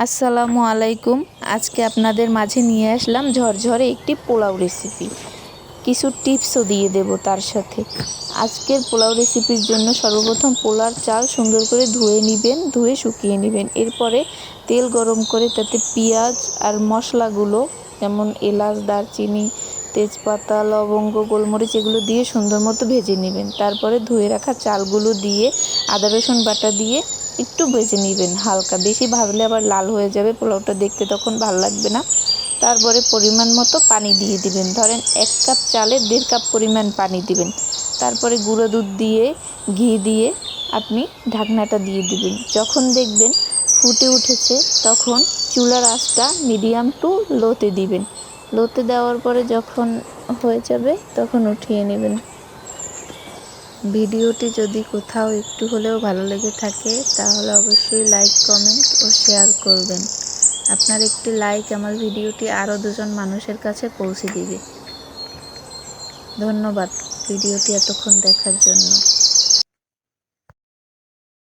আসসালামু আলাইকুম। আজকে আপনাদের মাঝে নিয়ে আসলাম ঝরঝরে একটি পোলাও রেসিপি। কিছু টিপসও দিয়ে দেব তার সাথে। আজকের পোলাও রেসিপির জন্য সর্বপ্রথম পোলার চাল সুন্দর করে ধুয়ে নেবেন, ধুয়ে শুকিয়ে নেবেন। এরপরে তেল গরম করে তাতে পেঁয়াজ আর মশলাগুলো যেমন এলাচ, দারচিনি, তেজপাতা, লবঙ্গ, গোলমরিচ এগুলো দিয়ে সুন্দর মতো ভেজে নেবেন। তারপরে ধুয়ে রাখা চালগুলো দিয়ে আদা রসুন বাটা দিয়ে একটু ভেজে নেবেন হালকা, বেশি ভাজলে আবার লাল হয়ে যাবে, পোলাওটা দেখতে তখন ভালো লাগবে না। তারপরে পরিমাণ মতো পানি দিয়ে দিবেন, ধরেন 1 কাপ চালে 1.5 কাপ পরিমাণ পানি দিবেন। তারপরে গুঁড়ো দুধ দিয়ে ঘি দিয়ে আপনি ঢাকনাটা দিয়ে দিবেন। যখন দেখবেন ফুটে উঠেছে তখন চুলার আঁচটা মিডিয়াম টু লোতে দিবেন। লোতে দেওয়ার পরে যখন হয়ে যাবে তখন উঠিয়ে নেবেন। ভিডিওটি যদি কোথাও একটু হলেও ভালো লেগে থাকে তাহলে অবশ্যই লাইক, কমেন্ট ও শেয়ার করবেন। আপনার একটি লাইক আমার ভিডিওটি আরও 2জন মানুষের কাছে পৌঁছে দিবে। ধন্যবাদ ভিডিওটি এতক্ষণ দেখার জন্য।